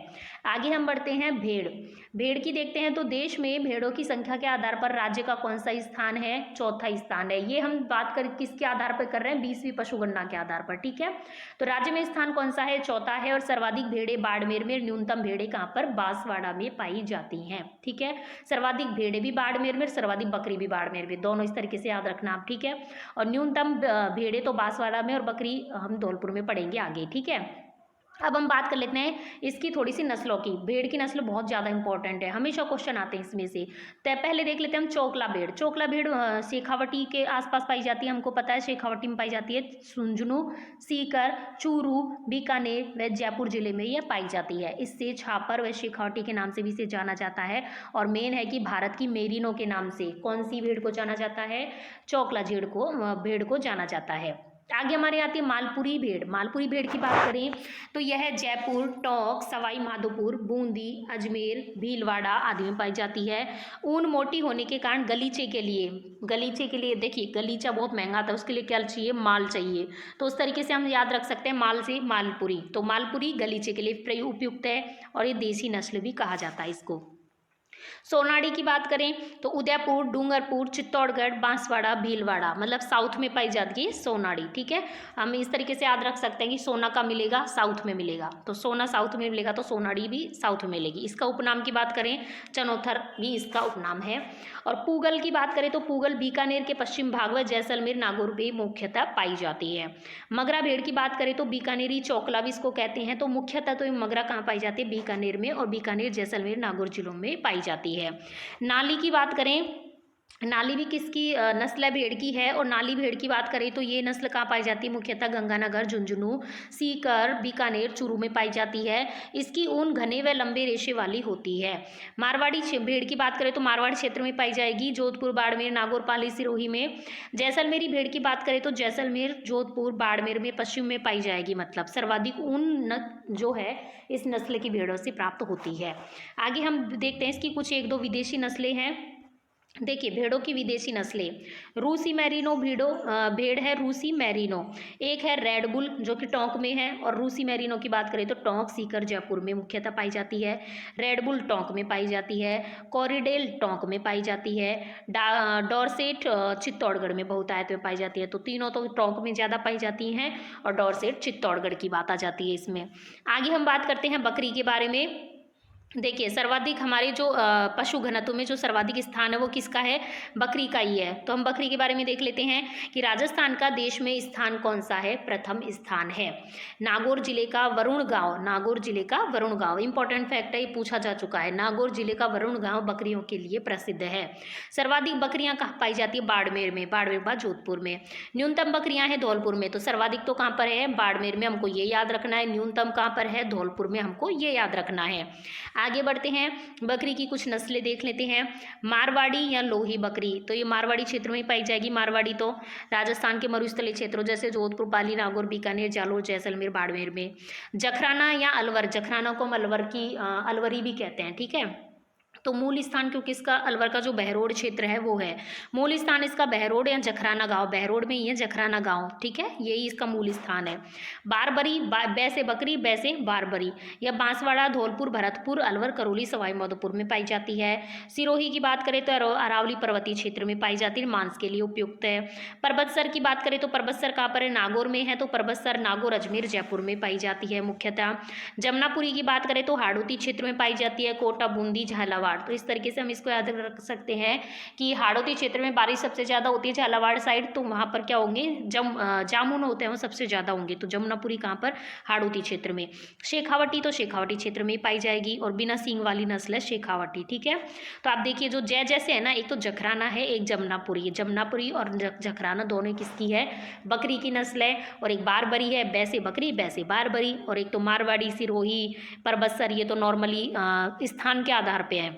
आगे हम बढ़ते हैं भेड़। भेड़ की देखते हैं तो देश में भेड़ों की संख्या के आधार पर राज्य का कौन सा स्थान है, चौथा स्थान है। ये हम बात कर किसके आधार पर कर रहे हैं, 20वीं पशुगणना के आधार पर। ठीक है, तो राज्य में स्थान कौन सा है, चौथा है। और सर्वाधिक भेड़ें बाड़मेर में, न्यूनतम भेड़ें कहाँ पर, बांसवाड़ा में पाई जाती हैं। ठीक है, सर्वाधिक भेड़ें भी बाड़मेर में, सर्वाधिक बकरी भी बाड़मेर में, दोनों इस तरीके से याद रखना आप। ठीक है, और न्यूनतम भेड़ें तो बांसवाड़ा में और बकरी हम धौलपुर में पढ़ेंगे आगे। ठीक है, अब हम बात कर लेते हैं इसकी थोड़ी सी नस्लों की। भेड़ की नस्ल बहुत ज़्यादा इंपॉर्टेंट है, हमेशा क्वेश्चन आते हैं इसमें से। तो पहले देख लेते हैं हम चोकला भेड़। चोकला भेड़ शेखावटी के आसपास पाई जाती है, हमको पता है शेखावटी में पाई जाती है। झुंझुनू, सीकर, चूरू, बीकानेर व जयपुर जिले में यह पाई जाती है। इससे छापर व शेखावटी के नाम से भी इसे जाना जाता है। और मेन है कि भारत की मेरिनो के नाम से कौन सी भेड़ को जाना जाता है, चोकला भेड़ को जाना जाता है। आगे हमारे आती है मालपुरी भेड़। मालपुरी भेड़ की बात करें तो यह जयपुर, टोंक, सवाई माधोपुर, बूंदी, अजमेर, भीलवाड़ा आदि में पाई जाती है। ऊन मोटी होने के कारण गलीचे के लिए देखिए गलीचा बहुत महंगा था, उसके लिए क्या चाहिए, माल चाहिए। तो उस तरीके से हम याद रख सकते हैं माल से मालपुरी। तो मालपुरी गलीचे के लिए उपयुक्त है और ये देसी नस्ल भी कहा जाता है इसको। सोनाड़ी की बात करें तो उदयपुर, डूंगरपुर, चित्तौड़गढ़, बांसवाड़ा, भीलवाड़ा, मतलब साउथ में पाई जाती है सोनाड़ी। ठीक है, हम इस तरीके से याद रख सकते हैं कि सोना का मिलेगा साउथ में मिलेगा, तो सोना साउथ में मिलेगा तो सोनाड़ी भी साउथ में मिलेगी। इसका उपनाम की बात करें चनोथर भी इसका उपनाम है। और पूगल की बात करें तो पूगल बीकानेर के पश्चिम भाग व जैसलमेर, नागौर में मुख्यतः पाई जाती है। मगरा भेड़ की बात करें तो बीकानेरी चोकला भी इसको कहते हैं। तो मुख्यतः तो मगरा कहाँ पाई जाती है, बीकानेर में, और बीकानेर, जैसलमेर, नागौर जिलों में पाई जाती है। नाली की बात करें, नाली भी किसकी नस्ल है, भेड़ की है। और नाली भेड़ की बात करें तो ये नस्ल कहाँ पाई जाती है, मुख्यतः गंगानगर, झुंझुनू, सीकर, बीकानेर, चूरू में पाई जाती है। इसकी ऊन घने व लंबे रेशे वाली होती है। मारवाड़ी भेड़ की बात करें तो मारवाड़ क्षेत्र में पाई जाएगी, जोधपुर, बाड़मेर, नागौर, पाली, सिरोही में। जैसलमेरी भेड़ की बात करें तो जैसलमेर, जोधपुर, बाड़मेर में, पश्चिम में पाई जाएगी। मतलब सर्वाधिक ऊन जो है इस नस्ल की भेड़ों से प्राप्त होती है। आगे हम देखते हैं इसकी कुछ एक दो विदेशी नस्लें हैं। देखिए भेड़ों की विदेशी नस्लें, रूसी मैरिनो भेड़ है रूसी मैरिनो। एक है रेड बुल जो कि टोंक में है, और रूसी मैरिनो की बात करें तो टोंक, सीकर, जयपुर में मुख्यतः पाई जाती है। रेड बुल टोंक में पाई जाती है। कॉरिडेल टोंक में पाई जाती है। डॉरसेट चित्तौड़गढ़ में बहुतायत में पाई जाती है। तो तीनों तो टोंक में ज़्यादा पाई जाती हैं, और डॉरसेट चित्तौड़गढ़ की बात आ जाती है इसमें। आगे हम बात करते हैं बकरी के बारे में। देखिए सर्वाधिक हमारे जो पशु घनत्व में जो सर्वाधिक स्थान है वो किसका है, बकरी का ही है। तो हम बकरी के बारे में देख लेते हैं कि राजस्थान का देश में स्थान कौन सा है, प्रथम स्थान है नागौर जिले का वरुण गांव। नागौर जिले का वरुण गांव इंपॉर्टेंट फैक्ट है, ये पूछा जा चुका है। नागौर जिले का वरुण गांव बकरियों के लिए प्रसिद्ध है। सर्वाधिक बकरियां कहाँ पाई जाती है, बाड़मेर में, बाड़मेर बाद जोधपुर में। न्यूनतम बकरियां हैं धौलपुर में। तो सर्वाधिक तो कहाँ पर है, बाड़मेर में, हमको ये याद रखना है। न्यूनतम कहाँ पर है, धौलपुर में, हमको ये याद रखना है। आगे बढ़ते हैं, बकरी की कुछ नस्लें देख लेते हैं। मारवाड़ी या लोही बकरी, तो ये मारवाड़ी क्षेत्र में ही पाई जाएगी। मारवाड़ी तो राजस्थान के मरुस्थलीय क्षेत्रों जैसे जोधपुर, पाली, नागौर, बीकानेर, जालोर, जैसलमेर, बाड़मेर में। जखराना या अलवर, जखराना को हम अलवर की अलवरी भी कहते हैं, ठीक है। तो मूल स्थान क्योंकि इसका अलवर का जो बहरोड क्षेत्र है वो है, मूल स्थान इसका बहरोड या जखराना गांव, बहरोड में ही है जखराना गांव, ठीक है, यही इसका मूल स्थान है। बारबरी, बैसे बकरी, बैसे बारबरी, यह बांसवाड़ा, धौलपुर, भरतपुर, अलवर, करौली, सवाई माधोपुर में पाई जाती है। सिरोही की बात करें तो अरावली पर्वतीय क्षेत्र में पाई जाती है, मांस के लिए उपयुक्त है। परबतसर की बात करें तो परबतसर कहाँ पर है, नागौर में है। तो परबतसर नागौर, अजमेर, जयपुर में पाई जाती है मुख्यतः। जमुनापुरी की बात करें तो हाड़ौती क्षेत्र में पाई जाती है, कोटा, बूंदी, झालावाड़। तो इस तरीके से हम इसको याद रख सकते हैं कि हाड़ौती क्षेत्र में बारिश सबसे ज़्यादा होती है, झालावाड़ साइड, तो वहाँ पर क्या होंगे, जामुन होते हैं वो सबसे ज़्यादा होंगे। तो जमुनापुरी कहाँ पर, हाड़ौती क्षेत्र में। शेखावटी तो शेखावटी क्षेत्र में पाई जाएगी, और बिना सींग वाली नस्ल है शेखावटी, ठीक है। तो आप देखिए जो जैसे है ना, एक तो जखराना है, एक जमुनापुरी। जमुनापुरी और जखराना दोनों किसकी है, बकरी की नस्ल है। और एक बारबरी है, बैसे बकरी, बैसे बारबरी। और एक तो मारवाड़ी, सिरोही, परबतसर, ये तो नॉर्मली स्थान के आधार पे है।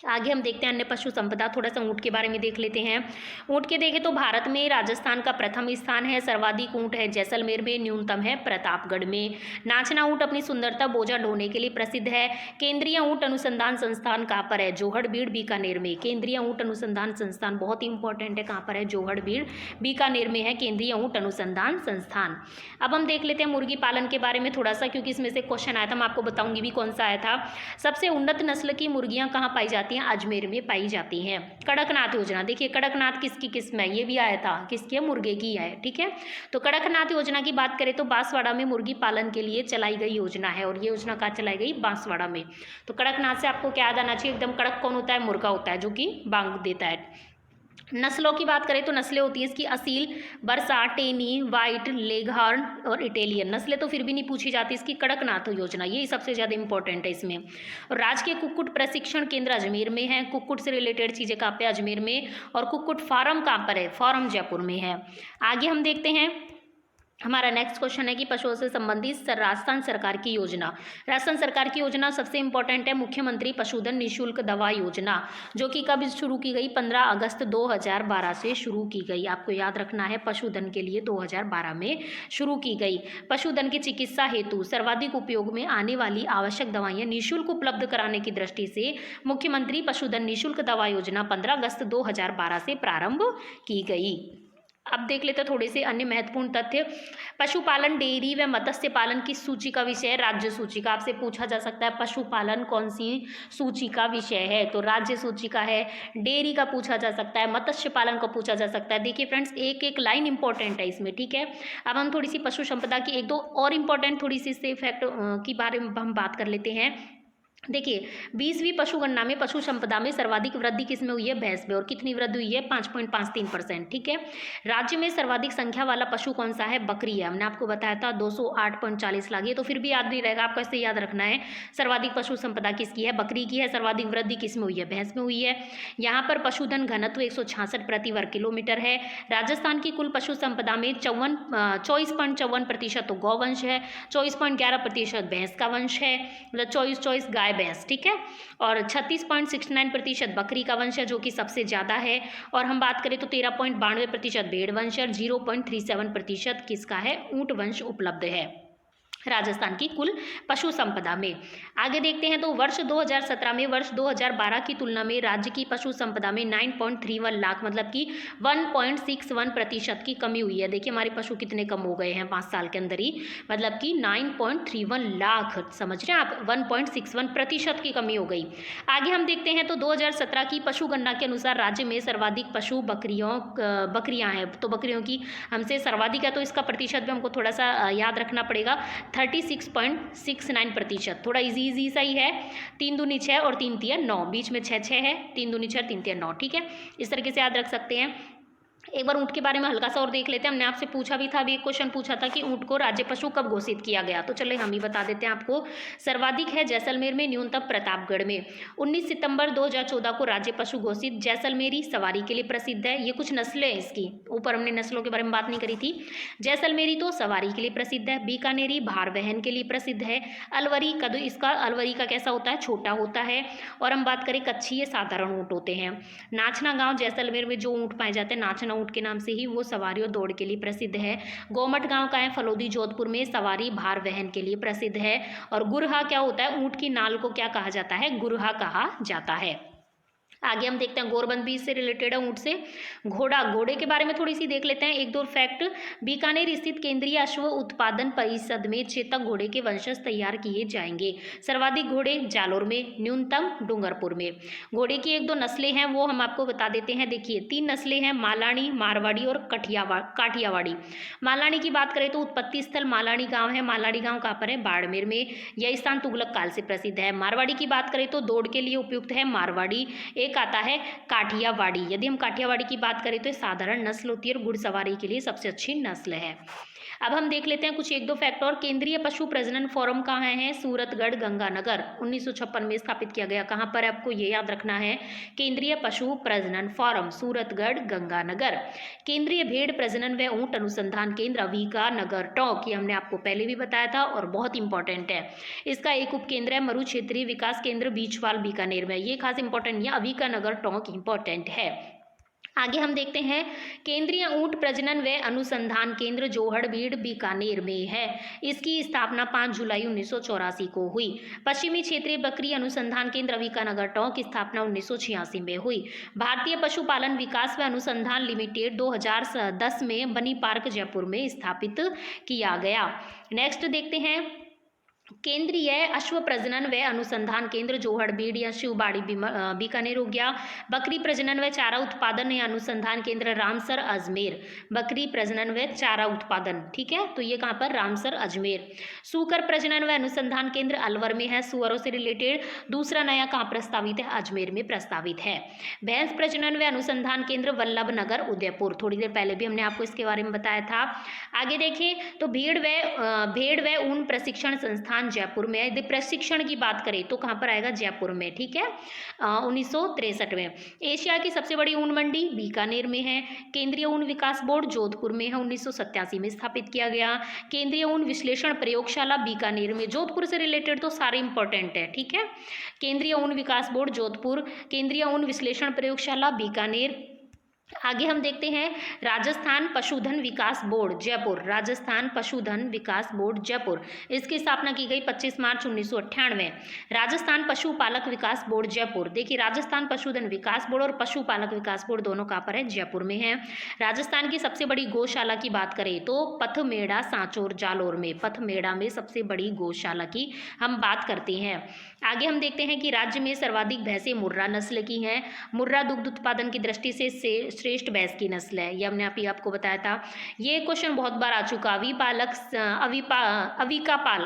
आगे हम देखते हैं अन्य पशु संपदा, थोड़ा सा ऊँट के बारे में देख लेते हैं। ऊँट के देखें तो भारत में राजस्थान का प्रथम स्थान है। सर्वाधिक ऊँट है जैसलमेर में, न्यूनतम है प्रतापगढ़ में। नाचना ऊँट अपनी सुंदरता, बोझा ढोने के लिए प्रसिद्ध है। केंद्रीय ऊँट अनुसंधान संस्थान कहाँ पर है, जोहड़बीड़, बीकानेर में। केंद्रीय ऊँट अनुसंधान संस्थान बहुत ही इंपॉर्टेंट है, कहाँ पर है, जोहड़बीड़, बीकानेर में है केंद्रीय ऊँट अनुसंधान संस्थान। अब हम देख लेते हैं मुर्गी पालन के बारे में थोड़ा सा, क्योंकि इसमें से क्वेश्चन आया था, मैं आपको बताऊंगी भी कौन सा आया था। सबसे उन्नत नस्ल की मुर्गियां कहाँ पाई जाती हैं, अजमेर में पाई जाती हैं। कड़कनाथ योजना, देखिए कड़कनाथ किसकी किस्म है, ये भी आया था, किसकी है, मुर्गे की है, ठीक है। तो कड़कनाथ योजना की बात करें तो बांसवाड़ा में मुर्गी पालन के लिए चलाई गई योजना है, और ये योजना कहाँ चलाई गई, बांसवाड़ा में। तो कड़कनाथ से आपको क्या याद आना चाहिए, एकदम कड़क कौन होता है, मुर्गा होता है जो कि बांग देता है। नस्लों की बात करें तो नस्लें होती हैं इसकी असील, बरसा, टेनी, वाइट, लेघार्न और इटालियन। नस्लें तो फिर भी नहीं पूछी जाती इसकी, कड़कनाथ योजना ये सबसे ज़्यादा इंपॉर्टेंट है इसमें। और राजकीय कुक्कुट प्रशिक्षण केंद्र अजमेर में है, कुक्कुट से रिलेटेड चीज़ें कहाँ पे, अजमेर में। और कुक्कुट फार्म कहाँ पर है, फार्म जयपुर में है। आगे हम देखते हैं, हमारा नेक्स्ट क्वेश्चन है कि पशुओं से संबंधित राजस्थान सरकार की योजना। राजस्थान सरकार की योजना सबसे इंपॉर्टेंट है मुख्यमंत्री पशुधन निःशुल्क दवा योजना, जो कि कब शुरू की गई, 15 अगस्त 2012 से शुरू की गई। आपको याद रखना है, पशुधन के लिए 2012 में शुरू की गई। पशुधन की चिकित्सा हेतु सर्वाधिक उपयोग में आने वाली आवश्यक दवाइयाँ निःशुल्क उपलब्ध कराने की दृष्टि से मुख्यमंत्री पशुधन निःशुल्क दवा योजना 15 अगस्त 2012 से प्रारंभ की गई। अब देख लेते हैं थोड़े से अन्य महत्वपूर्ण तथ्य। पशुपालन, डेयरी व मत्स्य पालन किस सूची का विषय है, राज्य सूची का। आपसे पूछा जा सकता है पशुपालन कौन सी सूची का विषय है, तो राज्य सूची का है। डेयरी का पूछा जा सकता है, मत्स्य पालन का पूछा जा सकता है। देखिए फ्रेंड्स, एक एक लाइन इंपॉर्टेंट है इसमें, ठीक है। अब हम थोड़ी सी पशु संपदा की एक दो और इंपॉर्टेंट थोड़ी सी इससे फैक्ट की बारे में हम बात कर लेते हैं। देखिए 20वीं पशु गणना में पशु संपदा में सर्वाधिक वृद्धि किसमें हुई है, भैंस में। और कितनी वृद्धि हुई है, 5.53%, ठीक है। राज्य में सर्वाधिक संख्या वाला पशु कौन सा है, बकरी है। हमने आपको बताया था 208.40 लाख, ये तो फिर भी याद नहीं रहेगा, आपको ऐसे याद रखना है। सर्वाधिक पशु संपदा किसकी है, बकरी की है। सर्वाधिक वृद्धि किसमें हुई है, भैंस में हुई है। यहाँ पर पशुधन घनत्व 166 प्रति वर्ग किलोमीटर है। राजस्थान की कुल पशु संपदा में 24.54% तो गौवंश है, 24.11% भैंस का वंश है, मतलब 24 गाय भैंस, ठीक है। और 36.69% बकरी का वंश है, जो कि सबसे ज़्यादा है। और हम बात करें तो 13.92% भेड़ वंश है, और 0.37% किसका है, ऊँट वंश उपलब्ध है। राजस्थान की कुल पशु संपदा में। आगे देखते हैं तो वर्ष 2017 में वर्ष 2012 की तुलना में राज्य की पशु संपदा में 9.31 लाख मतलब कि 1.61% की कमी हुई है। देखिए हमारे पशु कितने कम हो गए हैं 5 साल के अंदर ही, मतलब कि 9.31 लाख, समझ रहे हैं आप, 1.61% की कमी हो गई। आगे हम देखते हैं तो 2017 की पशु गणना के अनुसार राज्य में सर्वाधिक पशु बकरियां हैं। तो बकरियों की हमसे सर्वाधिक है तो इसका प्रतिशत भी हमको थोड़ा सा याद रखना पड़ेगा, 36.69%। थोड़ा इजी सा ही है, 3 दूनी 6 और 3 तिया 9, बीच में 6 6 है, 3 दूनी 6 3 तिया 9, ठीक है, इस तरीके से याद रख सकते हैं। एक बार ऊँट के बारे में हल्का सा और देख लेते हैं। हमने आपसे पूछा भी था, अभी एक क्वेश्चन पूछा था कि ऊँट को राज्य पशु कब घोषित किया गया, तो चलिए हम ही बता देते हैं आपको। सर्वाधिक है जैसलमेर में, न्यूनतम प्रतापगढ़ में। 19 सितंबर 2014 को राज्य पशु घोषित। जैसलमेरी सवारी के लिए प्रसिद्ध है। ये कुछ नस्लें हैं इसकी, ऊपर हमने नस्लों के बारे में बात नहीं करी थी। जैसलमेरी तो सवारी के लिए प्रसिद्ध है। बीकानेरी भार वहन के लिए प्रसिद्ध है। अलवरी कद, इसका अलवरी का कैसा होता है, छोटा होता है। और हम बात करें कच्छी, ये साधारण ऊँट होते हैं। नाचना गांव जैसलमेर में जो ऊँट पाए जाते हैं, नाचना ऊँट के नाम से ही वो सवारी और दौड़ के लिए प्रसिद्ध है। गोमट गांव का है फलोदी जोधपुर में, सवारी भार वहन के लिए प्रसिद्ध है। और गुरहा क्या होता है, ऊँट की नाल को क्या कहा जाता है, गुरहा कहा जाता है। आगे हम देखते हैं गोरबंद भी इससे रिलेटेड है, ऊँट से। घोड़े के बारे में थोड़ी सी देख लेते हैं, एक दो फैक्ट। बीकानेर स्थित केंद्रीय अश्व उत्पादन परिषद में चेतक घोड़े के वंशज तैयार किए जाएंगे। सर्वाधिक घोड़े जालोर में, न्यूनतम डूंगरपुर में। घोड़े की एक दो नस्लें हैं वो हम आपको बता देते हैं। देखिए 3 नस्लें हैं, मालानी, मारवाड़ी और काठियावाड़ी। मालानी की बात करें तो उत्पत्ति स्थल मालानी गाँव है। मालानी गाँव कहाँ पर है, बाड़मेर में। यह स्थान तुगलक काल से प्रसिद्ध है। मारवाड़ी की बात करें तो दौड़ के लिए उपयुक्त है मारवाड़ी। एक आता है काठियावाड़ी। यदि हम काठियावाड़ी की बात करें तो साधारण नस्ल होती है और घुड़सवारी के लिए सबसे अच्छी नस्ल है। अब हम देख लेते हैं कुछ एक दो फैक्ट और। केंद्रीय पशु प्रजनन फोरम कहाँ है, सूरतगढ़ गंगानगर, 1956 में स्थापित किया गया। कहाँ पर आपको ये याद रखना है, केंद्रीय पशु प्रजनन फोरम, सूरतगढ़ गंगानगर। केंद्रीय भेड़ प्रजनन व ऊंट अनुसंधान केंद्र अविका नगर टोंक, ये हमने आपको पहले भी बताया था और बहुत इंपॉर्टेंट है। इसका एक उपकेंद्र है मरु क्षेत्रीय विकास केंद्र बीचवाल बीकानेर में। ये खास इंपॉर्टेंट है, अविका नगर टोंक इंपॉर्टेंट है। आगे हम देखते हैं केंद्रीय ऊंट प्रजनन व अनुसंधान केंद्र जोहड़बीड़ बीकानेर में है। इसकी स्थापना 5 जुलाई 1984 को हुई। पश्चिमी क्षेत्रीय बकरी अनुसंधान केंद्र अविकानगर टोंक की स्थापना 1986 में हुई। भारतीय पशुपालन विकास व अनुसंधान लिमिटेड 2010 में बनी पार्क जयपुर में स्थापित किया गया। नेक्स्ट देखते हैं केंद्रीय अश्व प्रजनन व अनुसंधान केंद्र जोहड़बीड़ या शिवबाड़ी बीकानेर हो गया। बकरी प्रजनन व चारा उत्पादन या अनुसंधान केंद्र रामसर अजमेर, बकरी प्रजनन व चारा उत्पादन, ठीक है, तो ये कहाँ पर, रामसर अजमेर। सूकर प्रजनन व अनुसंधान केंद्र अलवर में है, सुअरों से रिलेटेड। दूसरा नया कहाँ प्रस्तावित है, अजमेर में प्रस्तावित है। भैंस प्रजनन व अनुसंधान केंद्र वल्लभ नगर उदयपुर, थोड़ी देर पहले भी हमने आपको इसके बारे में बताया था। आगे देखें तो भेड़ व ऊन प्रशिक्षण संस्थान जयपुर में। यदि प्रशिक्षण की बात करें तो कहाँ पर आएगा, जयपुर में, ठीक है, 1963 में। एशिया की सबसे बड़ी ऊन मंडी बीकानेर में है। केंद्रीय ऊन विकास बोर्ड जोधपुर में है, 1987 में स्थापित किया गया। केंद्रीय ऊन विश्लेषण प्रयोगशाला बीकानेर में। जोधपुर से रिलेटेड तो सारे इंपॉर्टेंट है, ठीक है। केंद्रीय ऊन विकास बोर्ड जोधपुर, केंद्रीय ऊन विश्लेषण प्रयोगशाला बीकानेर। आगे हम देखते हैं राजस्थान पशुधन विकास बोर्ड जयपुर, राजस्थान पशुधन विकास बोर्ड जयपुर, इसकी स्थापना की गई 25 मार्च 1998। राजस्थान पशुपालक विकास बोर्ड जयपुर, देखिए राजस्थान पशुधन विकास बोर्ड और पशुपालक विकास बोर्ड दोनों कहाँ पर है, जयपुर में है। राजस्थान की सबसे बड़ी गौशाला की बात करें तो पथमेड़ा सांचौर जालोर में, पथमेड़ा में सबसे बड़ी गौशाला की हम बात करते हैं। आगे हम देखते हैं कि राज्य में सर्वाधिक भैंसें मुर्रा नस्ल की हैं। मुर्रा दुग्ध उत्पादन की दृष्टि से श्रेष्ठ भैंस की नस्ल है, ये हमने आपको बताया था। ये क्वेश्चन बहुत बार आ चुका।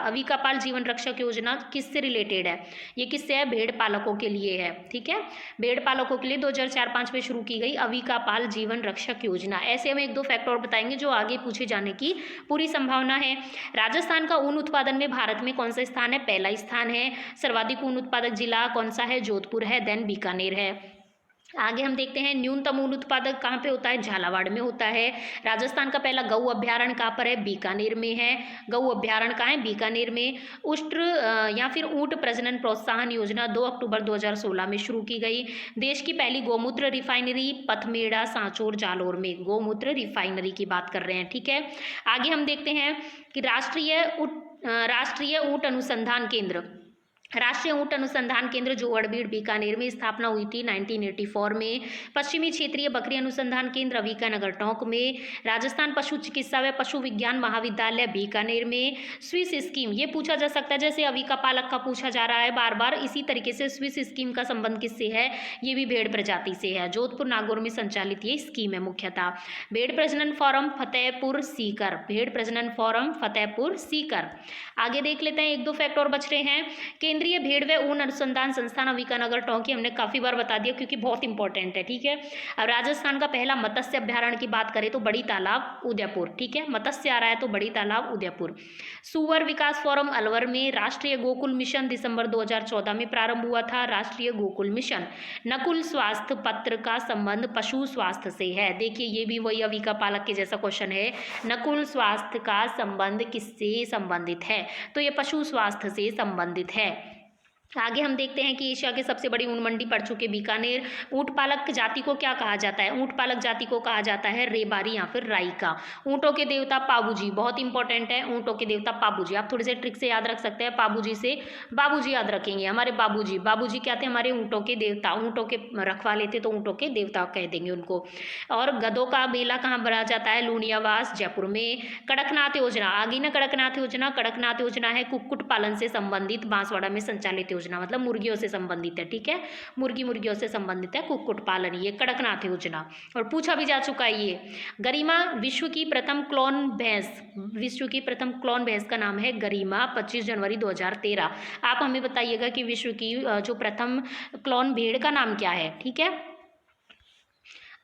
अविकापाल जीवन रक्षक योजना किससे रिलेटेड है, ये किससे है, भेड़ पालकों के लिए है, ठीक है, भेड़ पालकों के लिए 2004-05 में शुरू की गई अविकापाल जीवन रक्षक योजना। ऐसे हम एक दो फैक्ट और बताएंगे जो आगे पूछे जाने की पूरी संभावना है। राजस्थान का ऊन उत्पादन में भारत में कौन सा स्थान है, पहला स्थान है। सर्वाधिक ऊन उत्पादक जिला कौन सा है, जोधपुर है, देन बीकानेर है। आगे हम देखते हैं न्यूनतम ऊन उत्पादक कहाँ पे होता है, झालावाड़ में होता है। राजस्थान का पहला गऊ अभ्यारण्य कहाँ पर है, बीकानेर में है। गऊ अभ्यारण्य कहाँ है, बीकानेर में। उष्ट्र या फिर ऊंट प्रजनन प्रोत्साहन योजना 2 अक्टूबर 2016 में शुरू की गई। देश की पहली गौमूत्र रिफाइनरी पथमेड़ा सांचौर जालौर में, गौमूत्र रिफाइनरी की बात कर रहे हैं, ठीक है। आगे हम देखते हैं कि राष्ट्रीय ऊंट अनुसंधान केंद्र, राष्ट्रीय ऊंट अनुसंधान केंद्र जोड़बीड़ बीकानेर में स्थापना हुई थी 1984 में। पश्चिमी क्षेत्रीय बकरी अनुसंधान केंद्र अविकानगर टोंक में। राजस्थान पशु चिकित्सा व पशु विज्ञान महाविद्यालय बीकानेर में। स्विस स्कीम, ये पूछा जा सकता है, जैसे अविका पालक का पूछा जा रहा है बार बार, इसी तरीके से स्विस स्कीम का संबंध किससे है, ये भी भेड़ प्रजाति से है। जोधपुर नागौर में संचालित ये स्कीम है मुख्यतः। भेड़ प्रजनन फोरम फतेहपुर सीकर, भेड़ प्रजनन फोरम फतेहपुर सीकर। आगे देख लेते हैं, एक दो फैक्ट और बच रहे हैं। केंद्रीय भेड़ व ऊन अनुसंधान संस्थान अविकानगर टोंकी, हमने काफी बार बता दिया क्योंकि बहुत इंपॉर्टेंट है, ठीक है। अब राजस्थान का पहला मत्स्य अभ्यारण्य की बात करें तो बड़ी तालाब उदयपुर, ठीक है, मत्स्य आ रहा है तो बड़ी तालाब उदयपुर। सुअर विकास फोरम अलवर में। राष्ट्रीय गोकुल मिशन दिसंबर 2014 में प्रारंभ हुआ था, राष्ट्रीय गोकुल मिशन। नकुल स्वास्थ्य पत्र का संबंध पशु स्वास्थ्य से है, देखिए ये भी वही अविका पालक के जैसा क्वेश्चन है। नकुल स्वास्थ्य का संबंध किससे संबंधित है, तो ये पशु स्वास्थ्य से संबंधित है। आगे हम देखते हैं कि एशिया की सबसे बड़ी ऊन मंडी पड़ चुके बीकानेर। ऊंट पालक जाति को क्या कहा जाता है, ऊंट पालक जाति को कहा जाता है रेबारी या फिर राइका। ऊंटों के देवता पाबूजी, बहुत इंपॉर्टेंट है, ऊंटों के देवता पाबूजी, आप थोड़े से ट्रिक से याद रख सकते हैं। पाबूजी से बाबूजी याद रखेंगे, हमारे बाबूजी, बाबूजी क्या थे, हमारे ऊंटों के देवता, ऊंटों के रखवाले थे तो ऊंटों के देवता कह देंगे उनको। और गधों का मेला कहाँ भरा जाता है, लूणियावास जयपुर में। कड़कनाथ योजना, आगे ना कड़कनाथ योजना, कड़कनाथ योजना है कुक्कुट पालन से संबंधित बांसवाड़ा में संचालित योजना, मतलब मुर्गियों से संबंधित है, ठीक है, मुर्गियों से संबंधित है कुक्कुट पालन, ये कड़कनाथ योजना। और पूछा भी जा चुका है ये। गरिमा, विश्व की प्रथम क्लोन भैंस, विश्व की प्रथम क्लोन भैंस का नाम है गरिमा, 25 जनवरी 2013। आप हमें बताइएगा कि विश्व की जो प्रथम क्लोन भेड़ का नाम क्या है, ठीक है।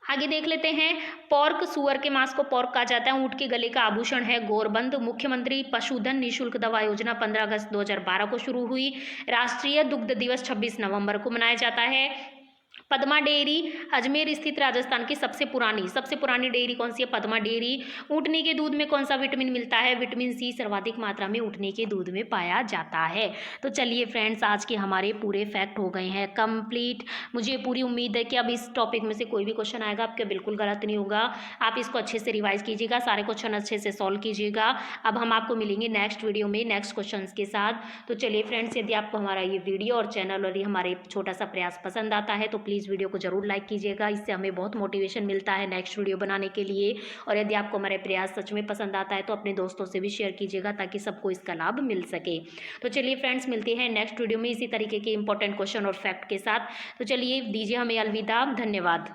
आगे देख लेते हैं, पॉर्क, सुअर के मांस को पॉर्क कहा जाता है। ऊंट के गले का आभूषण है गोरबंद। मुख्यमंत्री पशुधन निःशुल्क दवा योजना 15 अगस्त 2012 को शुरू हुई। राष्ट्रीय दुग्ध दिवस 26 नवंबर को मनाया जाता है। पद्मा डेयरी अजमेर स्थित राजस्थान की सबसे पुरानी डेयरी कौन सी है, पद्मा डेयरी। ऊँटनी के दूध में कौन सा विटामिन मिलता है, विटामिन सी सर्वाधिक मात्रा में ऊँटनी के दूध में पाया जाता है। तो चलिए फ्रेंड्स, आज के हमारे पूरे फैक्ट हो गए हैं कंप्लीट। मुझे पूरी उम्मीद है कि अब इस टॉपिक में से कोई भी क्वेश्चन आएगा आपके बिल्कुल गलत नहीं होगा, आप इसको अच्छे से रिवाइज कीजिएगा, सारे क्वेश्चन अच्छे से सॉल्व कीजिएगा। अब हम आपको मिलेंगे नेक्स्ट वीडियो में नेक्स्ट क्वेश्चन के साथ। तो चलिए फ्रेंड्स, यदि आपको हमारा ये वीडियो और चैनल और ये हमारे छोटा सा प्रयास पसंद आता है तो प्लीज़ वीडियो को जरूर लाइक कीजिएगा, इससे हमें बहुत मोटिवेशन मिलता है नेक्स्ट वीडियो बनाने के लिए। और यदि आपको हमारे प्रयास सच में पसंद आता है तो अपने दोस्तों से भी शेयर कीजिएगा ताकि सबको इसका लाभ मिल सके। तो चलिए फ्रेंड्स, मिलते हैं नेक्स्ट वीडियो में इसी तरीके के इंपॉर्टेंट क्वेश्चन और फैक्ट के साथ। तो चलिए दीजिए हमें अलविदा, धन्यवाद।